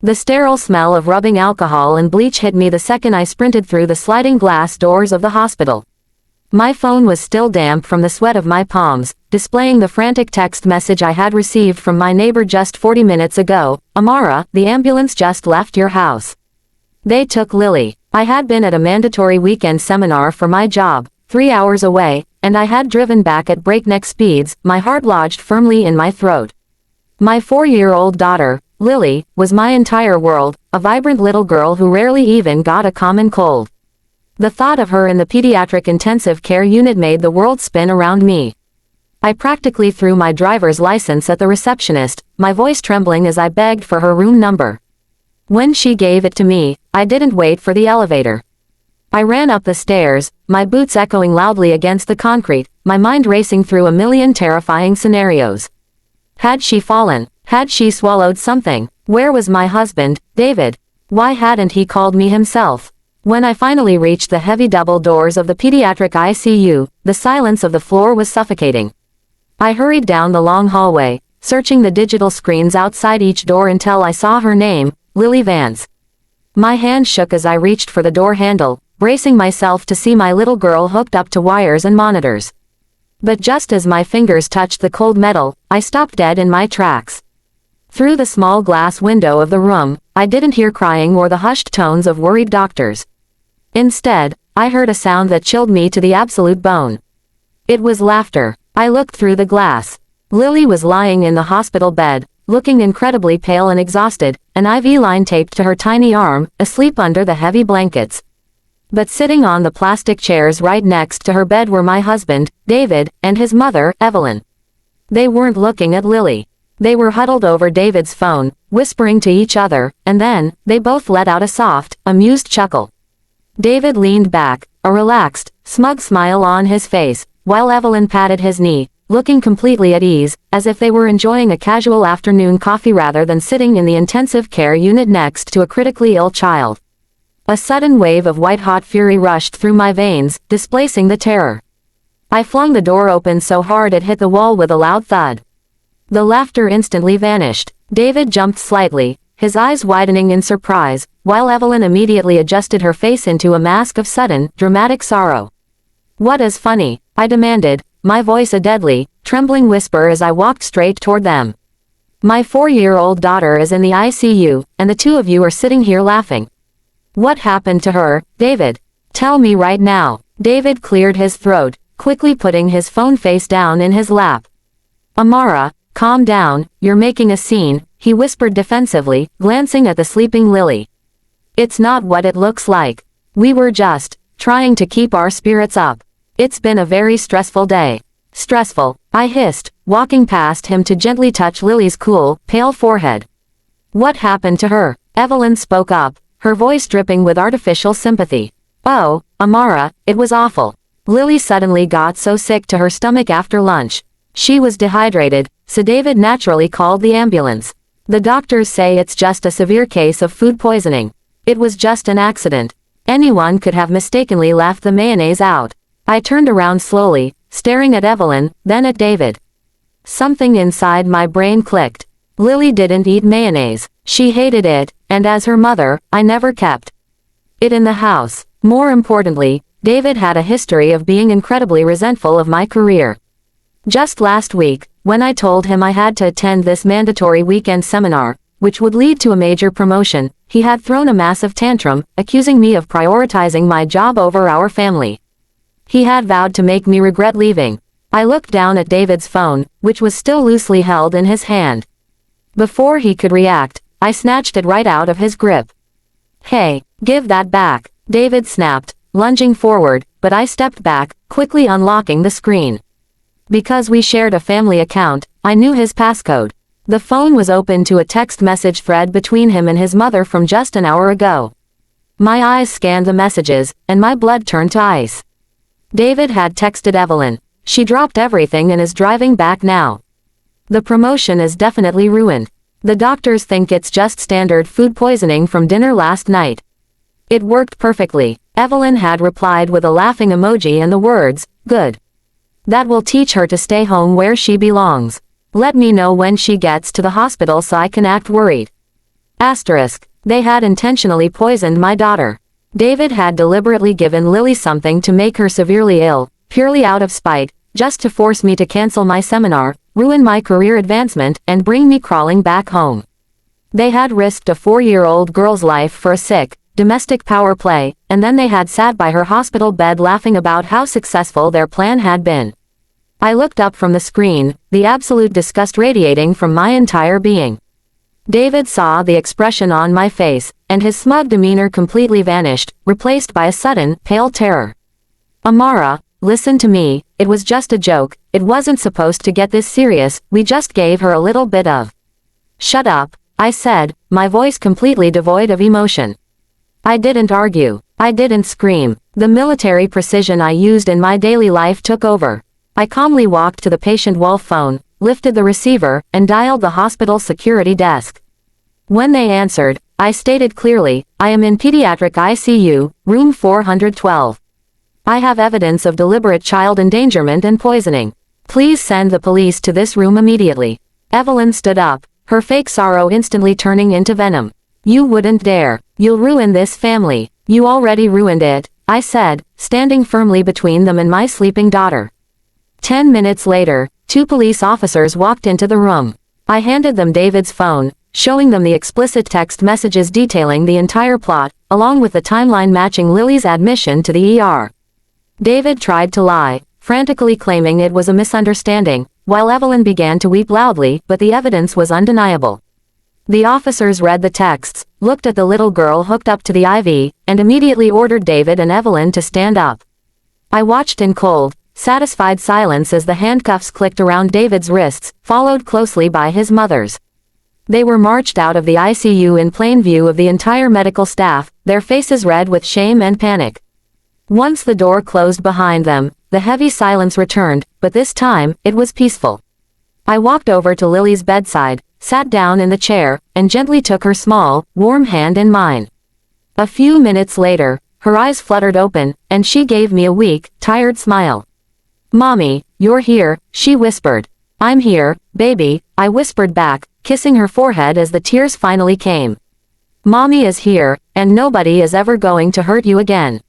The sterile smell of rubbing alcohol and bleach hit me the second I sprinted through the sliding glass doors of the hospital. My phone was still damp from the sweat of my palms, displaying the frantic text message I had received from my neighbor just 40 minutes ago. Amara, the ambulance just left your house. They took Lily. I had been at a mandatory weekend seminar for my job, 3 hours away, and I had driven back at breakneck speeds, my heart lodged firmly in my throat. My 4-year-old daughter, Lily, was my entire world, a vibrant little girl who rarely even got a common cold. The thought of her in the pediatric intensive care unit made the world spin around me. I practically threw my driver's license at the receptionist, my voice trembling as I begged for her room number. When she gave it to me, I didn't wait for the elevator. I ran up the stairs, my boots echoing loudly against the concrete, my mind racing through a million terrifying scenarios. Had she fallen? Had she swallowed something? Where was my husband, David? Why hadn't he called me himself? When I finally reached the heavy double doors of the pediatric ICU, the silence of the floor was suffocating. I hurried down the long hallway, searching the digital screens outside each door until I saw her name, Lily Vance. My hand shook as I reached for the door handle, bracing myself to see my little girl hooked up to wires and monitors. But just as my fingers touched the cold metal, I stopped dead in my tracks. Through the small glass window of the room, I didn't hear crying or the hushed tones of worried doctors. Instead, I heard a sound that chilled me to the absolute bone. It was laughter. I looked through the glass. Lily was lying in the hospital bed, looking incredibly pale and exhausted, an IV line taped to her tiny arm, asleep under the heavy blankets. But sitting on the plastic chairs right next to her bed were my husband, David, and his mother, Evelyn. They weren't looking at Lily. They were huddled over David's phone, whispering to each other, and then, they both let out a soft, amused chuckle. David leaned back, a relaxed, smug smile on his face, while Evelyn patted his knee, looking completely at ease, as if they were enjoying a casual afternoon coffee rather than sitting in the intensive care unit next to a critically ill child. A sudden wave of white-hot fury rushed through my veins, displacing the terror. I flung the door open so hard it hit the wall with a loud thud. The laughter instantly vanished. David jumped slightly, his eyes widening in surprise, while Evelyn immediately adjusted her face into a mask of sudden, dramatic sorrow. "What is funny?" I demanded, my voice a deadly, trembling whisper as I walked straight toward them. "My 4-year-old daughter is in the ICU, and the two of you are sitting here laughing. What happened to her, David? Tell me right now." David cleared his throat, quickly putting his phone face down in his lap. "Amara, calm down, you're making a scene," he whispered defensively, glancing at the sleeping Lily. "It's not what it looks like. We were just trying to keep our spirits up. It's been a very stressful day." "Stressful," I hissed, walking past him to gently touch Lily's cool, pale forehead. "What happened to her?" Evelyn spoke up, her voice dripping with artificial sympathy. "Oh, Amara, it was awful. Lily suddenly got so sick to her stomach after lunch. She was dehydrated, so David naturally called the ambulance. The doctors say it's just a severe case of food poisoning. It was just an accident. Anyone could have mistakenly left the mayonnaise out." I turned around slowly, staring at Evelyn, then at David. Something inside my brain clicked. Lily didn't eat mayonnaise. She hated it, and as her mother, I never kept it in the house. More importantly, David had a history of being incredibly resentful of my career. Just last week, when I told him I had to attend this mandatory weekend seminar, which would lead to a major promotion, he had thrown a massive tantrum, accusing me of prioritizing my job over our family. He had vowed to make me regret leaving. I looked down at David's phone, which was still loosely held in his hand. Before he could react, I snatched it right out of his grip. "Hey, give that back," David snapped, lunging forward, but I stepped back, quickly unlocking the screen. Because we shared a family account, I knew his passcode. The phone was open to a text message thread between him and his mother from just an hour ago. My eyes scanned the messages, and my blood turned to ice. David had texted Evelyn. She dropped everything and is driving back now. "The promotion is definitely ruined. The doctors think it's just standard food poisoning from dinner last night." It worked perfectly. Evelyn had replied with a laughing emoji and the words, "Good. That will teach her to stay home where she belongs. Let me know when she gets to the hospital so I can act worried." They had intentionally poisoned my daughter. David had deliberately given Lily something to make her severely ill, purely out of spite, just to force me to cancel my seminar, ruin my career advancement, and bring me crawling back home. They had risked a 4-year-old girl's life for a sick, domestic power play, and then they had sat by her hospital bed laughing about how successful their plan had been. I looked up from the screen, the absolute disgust radiating from my entire being. David saw the expression on my face, and his smug demeanor completely vanished, replaced by a sudden, pale terror. Amara, listen to me, it was just a joke, it wasn't supposed to get this serious, we just gave her a little bit of. Shut up, I said, my voice completely devoid of emotion. I didn't argue. I didn't scream. The military precision I used in my daily life took over. I calmly walked to the patient wall phone, lifted the receiver, and dialed the hospital security desk. When they answered, I stated clearly, I am in Pediatric ICU, room 412. I have evidence of deliberate child endangerment and poisoning. Please send the police to this room immediately. Evelyn stood up, her fake sorrow instantly turning into venom. You wouldn't dare. You'll ruin this family. You already ruined it, I said, standing firmly between them and my sleeping daughter. 10 minutes later, 2 police officers walked into the room. I handed them David's phone, showing them the explicit text messages detailing the entire plot, along with the timeline matching Lily's admission to the ER. David tried to lie, frantically claiming it was a misunderstanding, while Evelyn began to weep loudly, but the evidence was undeniable. The officers read the texts, looked at the little girl hooked up to the IV, and immediately ordered David and Evelyn to stand up. I watched in cold, satisfied silence as the handcuffs clicked around David's wrists, followed closely by his mother's. They were marched out of the ICU in plain view of the entire medical staff, their faces red with shame and panic. Once the door closed behind them, the heavy silence returned, but this time, it was peaceful. I walked over to Lily's bedside, sat down in the chair, and gently took her small, warm hand in mine. A few minutes later, her eyes fluttered open, and she gave me a weak, tired smile. Mommy, you're here, she whispered. I'm here, baby, I whispered back, kissing her forehead as the tears finally came. Mommy is here, and nobody is ever going to hurt you again.